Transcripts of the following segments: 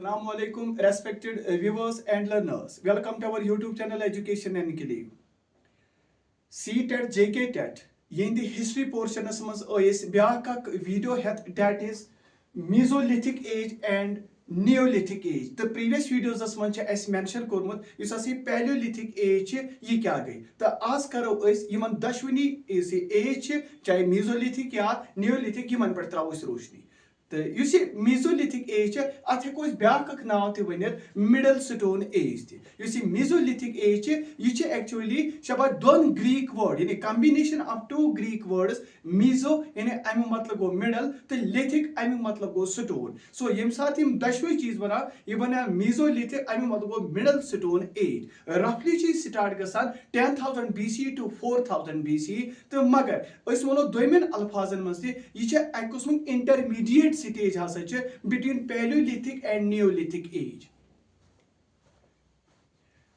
Assalamualaikum, respected viewers and learners. Welcome to our YouTube channel Education and Include. CTET, JK TET, in the history portion is video that is Mesolithic age and Neolithic age. The previous videos as mentioned kormut is Paleolithic age ye kya gayi. The ask karo is iman dashwini is age chahe Mesolithic ya Neolithic iman par trawus roshni. The Mesolithic age, at hekos biak naw te winner Middle Stone age. You see, Mesolithic age, you actually shaba don Greek word in a combination of two Greek words, Meso in a amu matlab middle, the lithic amu matlab stone. So yem sathim dashwe cheese bana, ibana Mesolithic amu matlab Middle Stone age. Roughly cheese start gasan 10,000 BC to 4,000 BC. The magar, is one of doimen alphazan masti, each acosmic intermediate stage between Paleolithic and Neolithic age.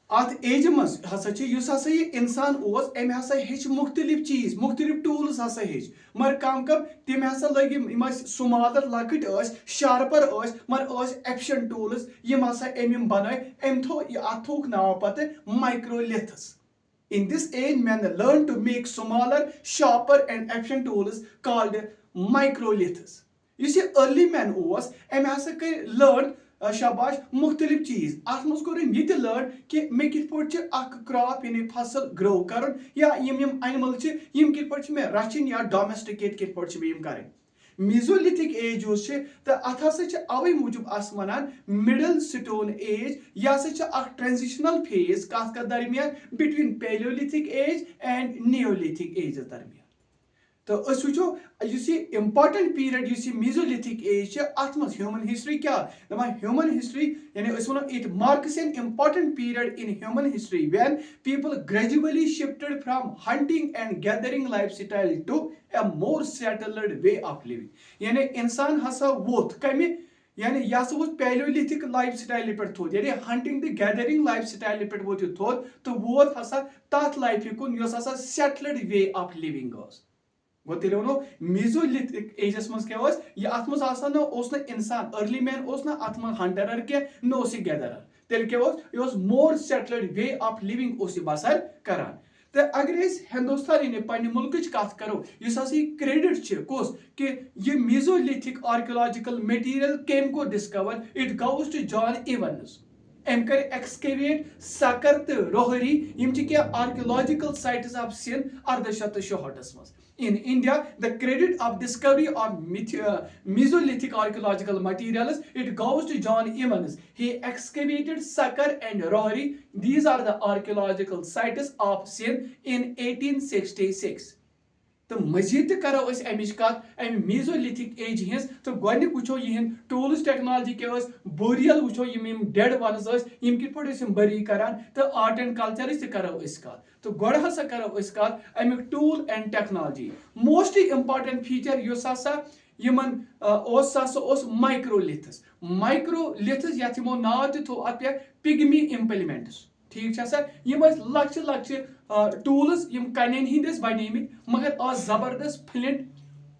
At age mas yus hasa ye insan os em hasa hech mukhtalif cheez mukhtalif tools hasa hech mar kam kab tim hasa lagi mas smaller lakit as sharper as mar as efficient tools yim hasa em banay em tho athuk naw pate microliths. In this age men learn to make smaller, sharper and efficient tools called microliths. You see, early man was em hasa learned शाबाश मुख्तलिफ चीज अत मज core ये learn कि मे कित पे crop यानी फसल ग्रो कर या यम एनिमल यम कित पे मे रचन या डोमेस्टिकेट कित पे मे कर Mesolithic age तो अत हसा अवे मूजूब वन मिडल स्टोन एज यह ट्रांजिशनल फेज कत दरमियान between Paleolithic age and Neolithic age दरमियान. तो वो इम्पॉर्टेंट पीरियड Mesolithic एज अत मज ह्यूमन हिस्ट्री क्या ह्यूमन हिस्ट्री यानी it marks an important period in human history when people gradually shifted from hunting and gathering lifestyle to a more settled way of living यानी इंसान हसा वोत कमी यानी यह वो Paleolithic लाइफस्टाइल पे थोद यानी हंटिंग द गैदरिंग लाइफस्टाइल पे वो थोद तो वोत हसा तथ लाइफ कुन यस हसा सेटल्ड वे ऑफ लिविंग गो तेल वो Mesolithic एजस मज क्या यह अत मज न इंसान अर्ली मैन न अत मज हंटरर क्या न गैदरर तेल क्या मोर सेटल्ड वे ऑफ लिविंग बसर करान. तो अगर हिंदुस्तान पे मुल्क कत करो क्रेडिट कस कि यह Mesolithic आर्कियोलॉजिकल मटीरियल कम को discover it goes to John Evans एम कर एक्सकेवेट सकर तो Rohri archaeological sites of Sindh 1866 मज. In India, the credit of discovery of Mesolithic archaeological materials, it goes to John Evans. He excavated Sakar and Rohri. These are the archaeological sites of Sindh in 1866. तो मजीद करो अमिच कत अम Mesolithic as हज तो गोनिक वो यह tools technology क्या boreal वो dead वनस यम कित पे बरी करान तो आर्ट एंड कल्चर करो कत तो गोड़ हसा करो कत अमुक tool and technology mostly important feature use हसा यमन माइक्रोलिथस यथ यमो नाव थो अत पे पिग्मी इम्प्लीमेंट्स ठीक सर यम लक्ष लक्ष टूल्स यम कन हंद बन मगर जबरदस्त फ्लिंट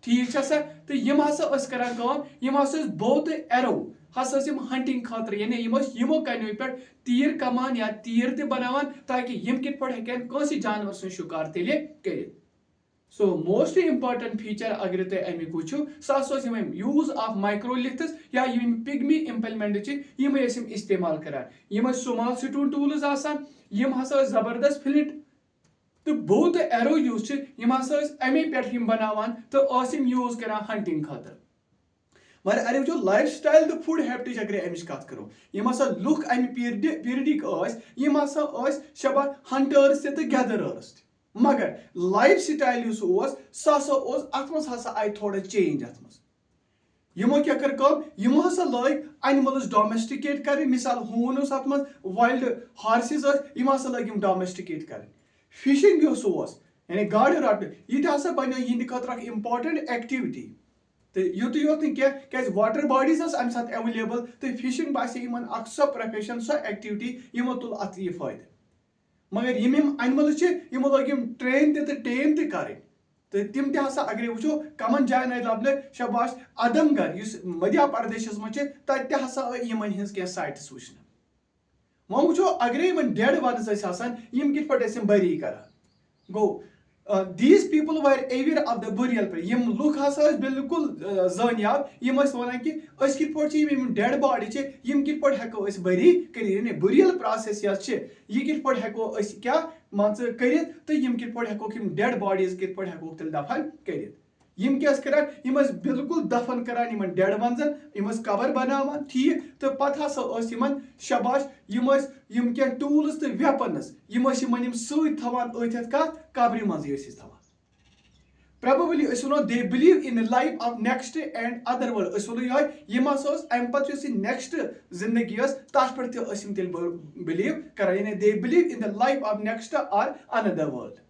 ठीक सर तो यम हसा करान यम हसा बो तो एरो हसा हंटिंग खतर यानी यमो कनो पे तीर कमान या तीर ते बनावान ताकि यम कित पे हेकन कंस जानवर सुन शिकार तेले कर. So most important feature अगर ते अमिक वुचो सह यूज ऑफ माइक्रोलिथस या यम पिग्मी इम्प्लीमेंट यम इस्तेमाल करान यम स्मॉल स्टोन टूल्स आसान यम हसा जबरदस्त फ्लिंट तो बो तो एरो यूज यम हसा अमे पे बनावान तो यूज करान हंटिंग खतर. मगर अरे वो लाइफ स्टाइल तो फूड हैबिट अगर अमिच कत करो यम हसा लुक अमि पीरियडिक यम हसा शबा हंटर्स तो गैदरर्स मगर लाइफ स्टाइल अत मज आई थोड़ा चेंज अत मज यमो क्या कर यमो हसा लग एनिमल्स डोमेस्टिकेट कर मिसाल हून अत मज वाइल्ड हॉर्सेस यम हसा लग डोमेस्टिकेट कर. फिशिंग यानी गाड़ रट यह हसा बनो यहद खतर इम्पॉर्टेंट एक्टिविटी तो युत योत क्या वाटर बॉडीज अमे साथ एवेलेबल तो फिशिंग बासे सो प्रोफेशन सो एक्टिविटी यमो तुल अत फायदे मगर यम एनिमल्स यमो लग ट्रेन तो टेम कर तो तिम ते हसा अगर वो कमन जायन आय लबन शबाश आदमगर युस मध्य प्रदेश मज तत हसा यमन हिंस के साइट्स वुचन वो वो अगर वन डेड वंस यम कित पे बरी कर गो these people were aware of the burial place यम लुक हसा बिल्कुल जानियाब यम वन कि कित पे डेड बॉडी यम कित पे हेको बरी कर बुरियल प्रोसेस यह कित पे हेको क्या मान कर तो यम कित पे हेको डेड बॉडीज कित पे हेको तेल दफन कर यम क्या करान यम बिल्कुल दफन करान यम डेड वंजन यम कबर बनावान ठीक तो पत हसा यमन शबाश यम क्या टूल्स तो वेपन्स यम सत थवान अथ कत कब्र मज थवान probably वनो they believe in the life of next and other world वनो यह यम अम पे नेक्स्ट जिंदगी तथ पे तेल बिलीव कर यानी they believe in the life of next or another world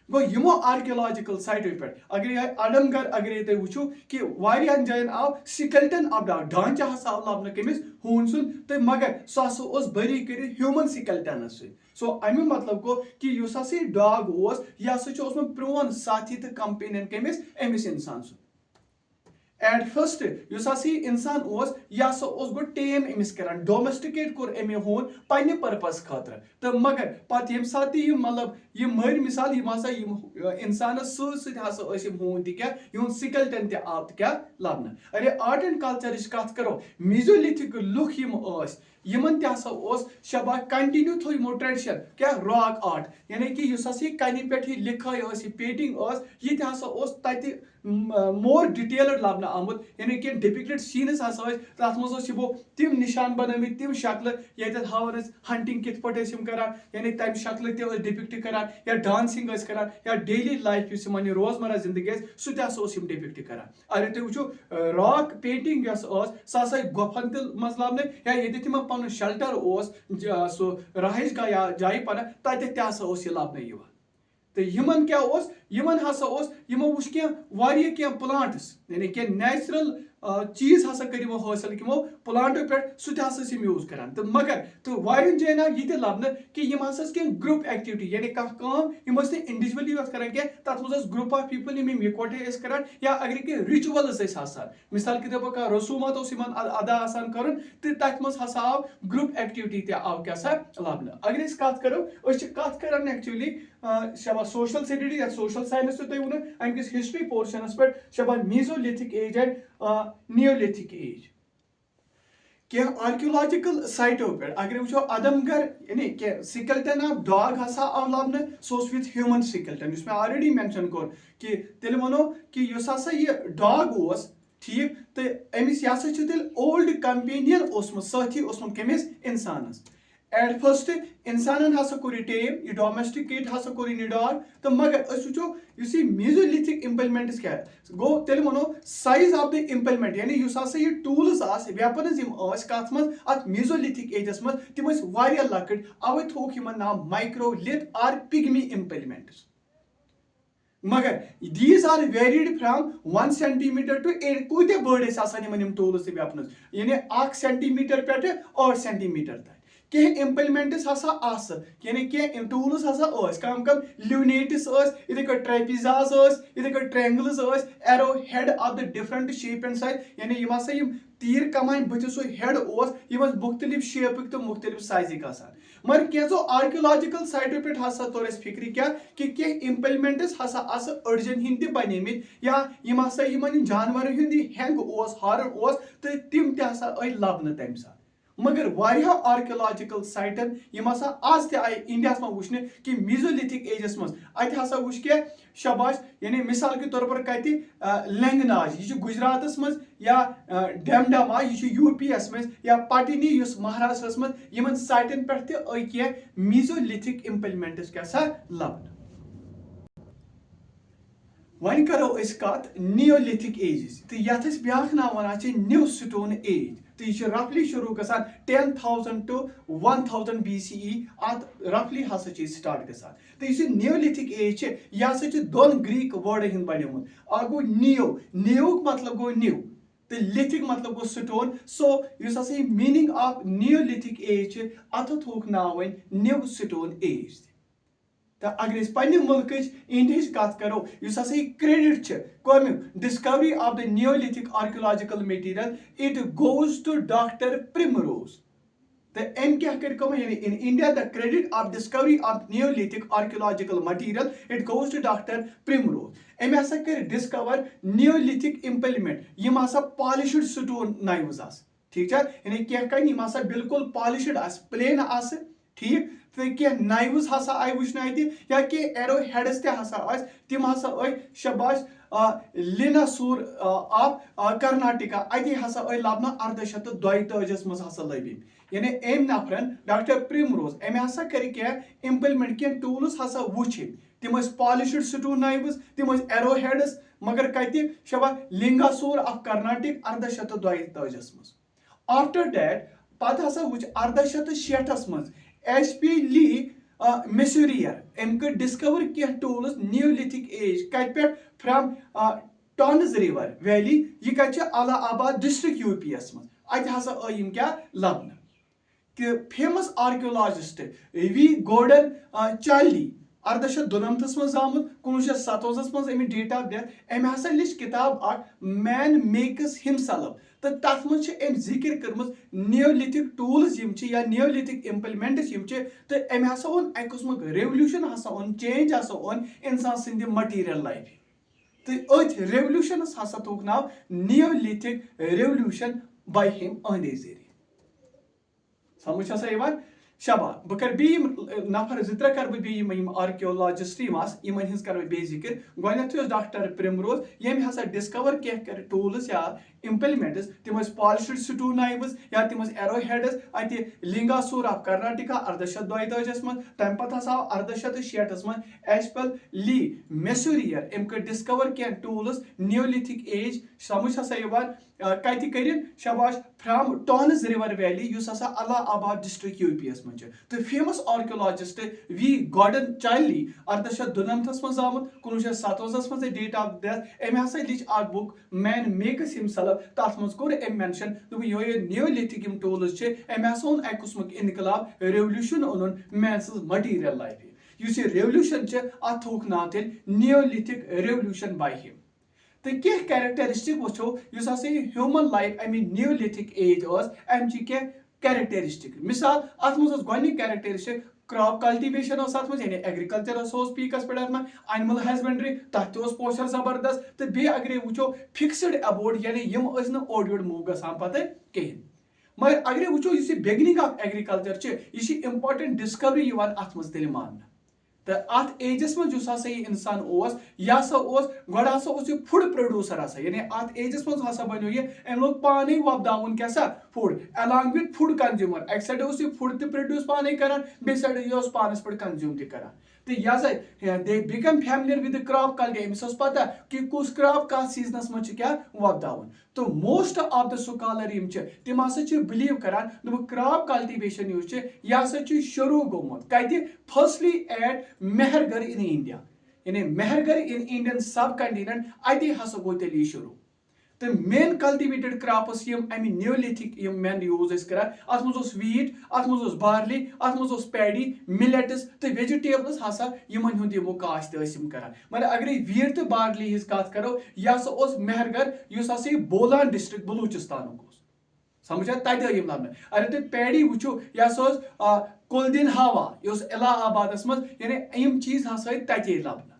गो यमो आर्कियोलॉजिकल साइटो पे अगर आदमगर अगर तुम वो कि वारियान जायन आव स्केलेटन ऑफ डॉग ढांचा हसा आव लबन कमिस हून सुन तो मगर सो हसा ओस बरी कर ह्यूमन स्केलेटन सो अमु मतलब गो कि युस हसा डॉग ओस यह हसा ओसमत प्रोन साथी तो कंपेनियन कमिस अमिस इंसान सुन एट फर्स्ट युस हसा इंसान ओस यह हसा ओस गो टेम अमिस करान डोमेस्टिकेट कोर अमे हून पन्ने पर्पस खातर तो मगर पत यम साथ मतलब यह मर मिसाल यम हसा इंसान सत हसा हून क्या यून स्केलेटन ते आव क्या लबन अरे आर्ट एंड कल्चर कत करो मेसोलिथिक लुक यमन ते हसा ओस शबा कंटिन्यू थो यमो ट्रेडिशन क्या रॉक आर्ट यानी कि युस हसा कनि पे लिखाई पेंटिंग ये ते हसा ओस तति मोर डिटेल्ड लबन आमुत यानी कि डिपिक्टेड सीन्स हसा तथ मज वो तिम निशान बनमित तिम शक्ल ये हावन हंटिंग कित पे करान यानी तम शक्ल ते डिपिक्ट करान या डांसिंग करान या डेली लाइफ रोजमर्रा जिंदगी सह डिपिक्ट करान अगर तुम वो रॉक पेंटिंग सह गुफन मज लबन या ये तिम पन शेल्टर सो रहाइश गाह जाय पन तत लबन तो यमन क्या यमन हसा यमो वुच क्या प्लांट्स यानी कि नेचुरल चीज हसा कर हासिल कमो प्लांटो पे सह यूज करान तो मगर तो वारियन जायन आव यह लबन कि यम हसा ग्रुप एक्टिविटी यानी कम इंडिविजुअली करान क्या तथ मज ग्रुप ऑफ पीपल यम इकवटे करान या अगर कि रिचुअल्स मिसाल के तौर पर रसूमात अदा कर तो तथ मज हसा आव ग्रुप एक्टिविटी ते आव क्या लबन अगर कत करो कत करान एक्चुअली शबा सोशल स्टडी या सोशल साइंस तो वो अमिस हिस्ट्री पोर्शनस पे शबा Mesolithic age and Neolithic age क्या आर्कियोलॉजिकल साइटो पे अगर वो आदमगर यानी कि स्केलेटन ऑफ डॉग हसा आव लबन सो विथ ह्यूमन स्केलेटन मैं ऑलरेडी मेंशन कर कि तेल वनो कि युस हसा यह डॉग ओस ठीक तो अमिस यह तेल ओल्ड कंपेनियन ओसमुत साथी ओसमुत कमिस इंसानस एट फर्स्ट इंसान हसा कोर टेम यह डोमेस्टिकेट हसा कोर डॉग तो मगर वो मेसोलिथिक इम्प्लीमेंट्स क्या गो तेल वनो साइज ऑफ द इम्प्लीमेंट यानी युस हसा यह टूल्स वेपन्स कत मज अत मेसोलिथिक एजस मज तिम लकट अवे थोक नाम माइक्रोलिथ आर पिग्मी इम्प्लीमेंट्स मगर these are varied from 1 centimetre to 8 कूत बड़ टूल्स वेपन्स यानी 1 सेंटीमीटर पे 8 सेंटीमीटर तक कह इम्प्लीमेंट्स हसा यानी कह टूल्स हसा कम कम ल्यूनेट्स इथे कट ट्रेपिजास इथे cut triangles arrow head of the different shape and size यानी यम हसा तीर कमान बुथ सो हेड मुख्तलिफ शेप तो मुख्तलिफ साइजिक मगर कैसो आर्कियोलॉजिकल साइटो पे हसा तोर फिक्र क्या कि कह इम्प्लीमेंट्स हसा अड़जन हिंद बनिमित या यम हसा जानवर हिंद हेंग हार्न तो तिम ते हसा लबन तम साथ मगर वारिया आर्कियोलॉजिकल साइटन यम हसा आज ते आय इंडिया में वुचने कि मेसोलिथिक एजस मज अत हसा वुच क्या शबाश यानी मिसाल के तौर पर कति लेंगनाज यह गुजरात मज या डेमडामा यह यूपीएस मज या पटनी युस महाराष्ट्र मज यमन साइटन पे क्या मेसोलिथिक इम्प्लीमेंट्स क्या लबन वन करो कत नियोलिथिक एज तो ये ब्या नाम वन न्यू स्टोन एज तो यह रफली शुरू ग 10,000 to 1000 BCE अत रफली हसा स्टार्ट ग तो यह नियोलिथिक एज यह हसा दोन ग्रीक वर्ड हिंद बनियोमुत अ गो नियो मतलब गो न्यू तो लिथिक मतलब गो स्टोन सो युस हसा मीनिंग ऑफ नियोलिथिक एज अत थोक नाव न्यू स्टोन एज तो अगर पन्ने मुल्क इंडिया कत करो युस हसा यह क्रेडिट कमिक discovery of the Neolithic archaeological material it goes to doctor Primrose तो अम क्या कर यानी in India the credit of discovery of Neolithic archaeological material it goes to doctor Primrose अम हसा कर डिस्कवर नियोलिथिक इम्प्लीमेंट यम हसा पॉलिश्ड स्टोन नाइव्स आस ठीक है यानी क्या कन यम हसा बिल्कुल पॉलिश्ड आस प्लेन आस ठीक तो क्या नाइव्स हसा आई वुचन या कि एरो हेड्स तिम हसा शबाश लिनासूर ऑफ कर्नाटका अति हसा लबना 1842 मज हसा लबी यानी अम नफरन डॉक्टर प्रिमरोज अम हसा कर क्या इम्प्लीमेंट क्या टूल्स हसा वुच तिम पॉलिश्ड स्टोन नाइव्स तिम एरो हेड्स मगर कत शबा लिंगासूर ऑफ कर्नाटक 1842 मज आफ्टर दैट पत हसा वुच 1860 मज HP ली मेसुरियर अम कर डिस्कवर क्या टूल्स नियोलिथिक एज कत पे फ्रॉम टॉन्स रिवर वैली यह कत अलाहाबाद डिस्ट्रिक्ट यूपीएस मज अत हसा आयम क्या लबन कि famous archaeologist V Gordon Childe 1892 मज आमुत 1957 मज अमिक डेट ऑफ डेथ अम हसा लिच किताब मैन मेक्स हिमसेल्फ तो तथ मज जिक्र कर्म नियोलिथिक टूल्स या नियोलिथिक इम्प्लीमेंट्स तो अम हसा ओन अक किस्मुक रेवल्यूशन हसा ओन चेंज हसा ओन इंसान सिंध मटीरियल लाइफ तो अथ रेवल्यूशन हसा थोक नाव नियोलिथिक रेवल्यूशन बाय हिम अहदे जरिए समझ हसा यवान शबा बह कर नफर जो त्रे कर बह आर्कियोलॉजिस्ट इन हज कर बे जिक्र गो डॉक्टर प्रिमरोज यम हसा डिस्कवर क्या कर टूल्स या इम्प्लीमेंट्स तिम पॉलिश्ड स्टोन नाइव्स या तिम एरो हेड्स अत लिंगासूर ऑफ कर्नाटका 1842 मज तम पे हसा 1860 मज एचपल ली मेसुरियर अम कर डिस्कवर क्या टूल्स नियोलिथिक एज समझ हसा यवान कत कर शबाश फ्रॉम टॉन्स रिवर वैली युस हसा अलाहाबाद डिस्ट्रिक्ट यूपीएस मज तो famous archaeologist V Gordon Childe 1892 मज आमुत 1957 मज डेट ऑफ डेथ अम हसा लिच बुक मैन मेक्स हिमसेल्फ तथ मज कोर अम मेंशन ये नियोलिथिक टूल्स अम हसा ओन अक किस्मुक इनकलाब revolution own man material life use revolution अत थोक नाव तेल नियोलिथिक रेवल्यूशन बाय हिम तो क्या कैरेक्टरिस्टिक वो ह्यूमन लाइफ अमी नियोलिथिक एज अम क्या कैरेक्टरिस्टिक मिसाल अत मज गोनिक कैरेक्टरिस्टिक क्रॉप कल्टिवेशन यानी एग्रीकल्चर पीकस पे एनिमल हस्बेंड्री तथ पोस्चर जबरदस्त तो बे अगर वो फिक्सड अबाउट यानी यम ओड योड मूव गसान पत कहें मगर अगर वो बिगनिंग ऑफ एग्रीकल्चर यह इंपॉर्टेंट डिस्कवरी अत मज तेल मान तो अत एजस मज यह इंसान यह गोड़ फूड प्रोड्यूसर यानी अत एजस मज बनो यह लोग पाने वपदावन क्या food along with food consumer अक साइड फूड तो प्रोड्यूस पाने कर बे साइड यह पानस पे कंज्यूम कर तो यह they become familiar with crop cultivation अमिस पता कि कुस क्रॉप कत सीजनस मज क्या वपदावन तो मोस्ट ऑफ द स्कॉलर तिम हसा बिलीव करान क्रॉप कल्टिवेशन यह शुरू गोमुत कत फर्स्टली एट मेहरगर इन इंडिया यानी मेहरगर इन इंडियन सब कंटिनेंट अति हसा गो तेल शुरू तो मेन कल्टिवेटेड क्रॉप्स अमि नियोलिथिक मेन यूज कर अत मज वीट अत मज बार्ली अत मज पैडी मिलेट्स तो वेजिटेबल्स हसा इन काश्त कर मतलब अगर वीट तो बार्ली हज कत करो यह मेहरगर हसा बोलान डिस्ट्रिक्ट बलूचिस्तान समझा तत लबन अगर तुम पैडी वो यह कुलदीन हावा यह इलाहाबाद मज यानी यम चीज हसा तते लबन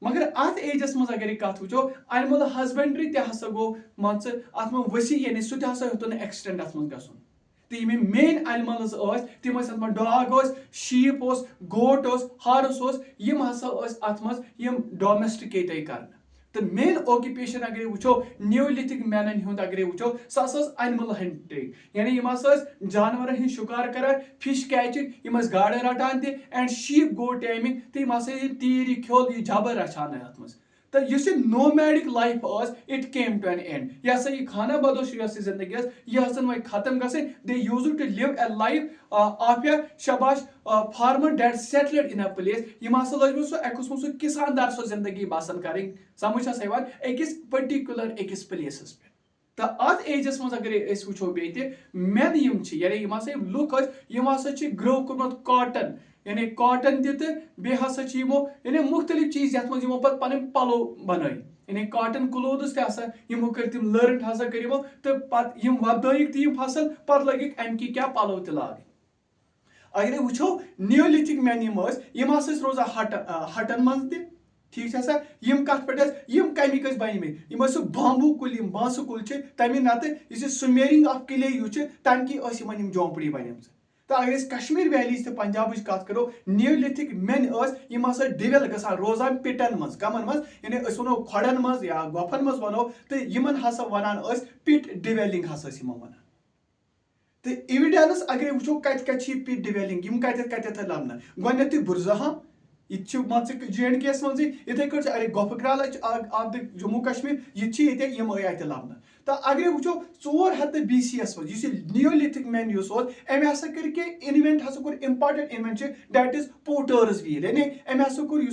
मगर अत एजस मज अगर कत वो एनिमल हस्बेंड्री तसा गो मान अत वसी यानी सह हेतुन एक्सटेंड अत मज गसन तो यम मेन एनिमल्स तिम डॉग शीप गोट हॉर्स यम हसा अत मज डोमेस्टिकेट कर तो मेन ऑक्यूपेशन अगर वो नियोलिथिक मैनन हुंद अगर वो सह एनिमल हंटिंग यानी यम जानवर हंद शिकार कर फिश कैचिंग यम गाड़ रटान ते एंड शीप गोट टैमिंग तो यम तीर ख्योल यह जबर रचान अत मज तो इस nomadic life it came to an end यह खाना बदोश जिंदगी यह वो खत्म गई they used to live a life of a शबाश farmer that settled in a place यम लगे सो अक सो किसानदार सो जिंदगी बसन कर समझ अकिस पर्टिकुलर अकिस प्लेसस पे तो अत एजस मज अगर वो बेत मेन यानी यम लुक यम ग्रो कर्मुत कॉटन यानी कॉटन बे हसा यानी मुख्तलिफ चीज यथ मज पे पन पलो बन यानी कॉटन क्लोथ्स तमो कर तम लर्न हसा कर तो पत वपदाइक तम फसल पत लगिक अमि क्या पलो त लाग अगर वो नियोलिथिक मैन रोजान हटन मज ठीक है यम कत पे कमिक बन सह बाम्बू कुल बांस कुल तमें नत स्मेरिंग ऑफ क्ले यू तम की झोंपड़ी बन तो अगर कश्मीर वैली तो पंजाब कत करो नियोलिथिक मेन डिवेल ग रोजान पिटन मज कमन मज यानी वो खोड़न मज या गोफन मज वनो तो इन हसा वनान पिट डिवेलिंग हसा वन तो एविडेंस अगर वो कत पिट डिवेलिंग कत लबन गोथ बुरजहा मान JNK मज इथे अरे गोफक्राल ऑफ द जम्मू कश्मीर ये लबन तो अगर वो 400 BC मज नियोलिथिक मैन अमे हसा कर इन्वेंट हसा core important invent that is potters wheel यानी अमे हसा कोर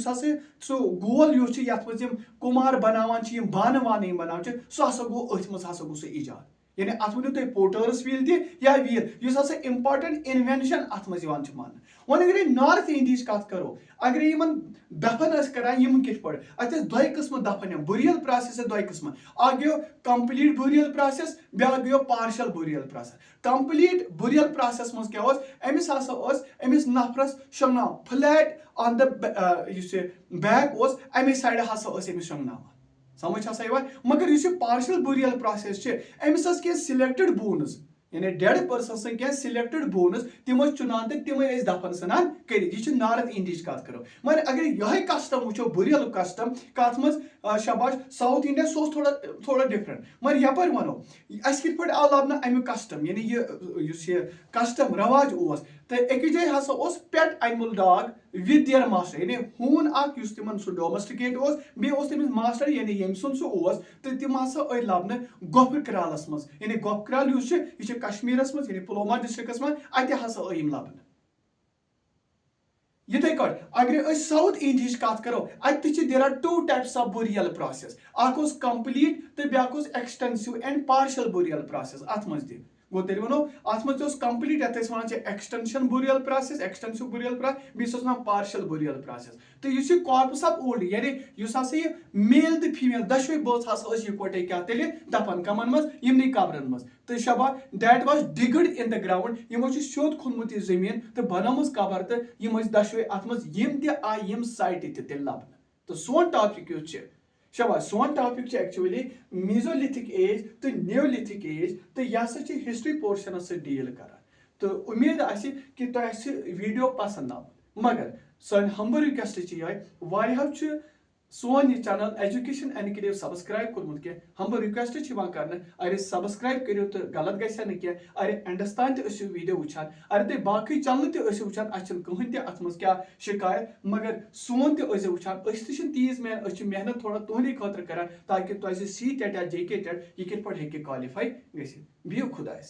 सो गोल ये मज कुमार बनावान बान वान बनाव सह हसा गो अथ मज हसा गो सह इजाद यानी अत वो तुम पोटर्स व्हील या व्हील इस इंपॉर्टेंट इन्वेंशन अत मज मान वन अगर नॉर्थ इंडिया कत करो अगर इन दफन करान कित पे अत दो किस्म दफन बुरियल प्रोसेस दो किस्म अ गो कंप्लीट बुरियल प्रोसेस ब्या गो partial burial process complete burial process मज क्या अमिस अमिस नफरस शंगना फ्लैट ऑन द बैक अमे साइड हसा अमिस शंगना समझ हसा मगर इस पार्शल बुरियल प्रोसेस अमिस सिलेक्टेड बोन्स यानी डेड पर्सन क्या सिलेक्टेड बोन्स तम चुनान तो तम दफन सनान कर नॉर्थ इंडिया कत करो मगर अगर यह कस्टम वो बुरियल कस्टम कत मज शबाश साउथ इंडिया सह थोड़ा डिफरेंट मगर यपर वनो अस कित पे आव लबन अमु कस्टम यानी ये कस्टम रवाज तो एक जाए हसा pet animal dog with their master यानी हून तम सह डोमेस्टिकेट बे तमिस मास्टर यानी यम सुन सह तो तम हसा लबन गोफर करालस मज यानी गोफ कराल यह कश्मीरस मज यानी पुलवामा डिस्ट्रिक्टस मज अत हसा लबन इथे अगर साउथ इंडिया कत करो there are 2 types of burial process complete तो ब्या extensive and partial burial process अत मज गो तेल वो अत मज कंप्लीट ये one extension burial process extensive burial process बीस पार्शल बुरियल प्रोसेस तो यह कॉर्पस ऑफ ओल्ड यानी ये मेल तो फीमेल दशवे बोथ हसा इकवटे क्या तेल दफन कमन मज यमन कबरन मज तो शबा that was digged in the ground यमो सोद खुनमुत जमीन तो बनमुज कबर तो यम दशवे अत मज यम त आय यम साइट तेल लबन तो सोन टॉपिक युत शबा सोन टॉपिक एक्चुअली मीजोलिथिक एज तो नियोलिथिक एज तो यह हिस्ट्री पोर्शन से डील कर तो उम्मीद कि वीडियो पसंद आव मगर सन हम्बल रिक्वेस्ट यह सोन यह चैनल एजुकेशन एनक्लेव सब्सक्राइब कोर्मुत के हम्बल रिक्वेस्ट कर अरे सब्सक्राइब करो तो गलत गि कह अरे एंडस तान वीडियो वुचान अरे तुम बाकी चैनल तुचान कहन अत मज क्या शिकायत मगर सोन तुचान तीज मेहनत थोड़ा तुहंदे खतर कर ताकि तुम सी टेट या JK टेट यह कित पे क्वालिफाई गो खुदा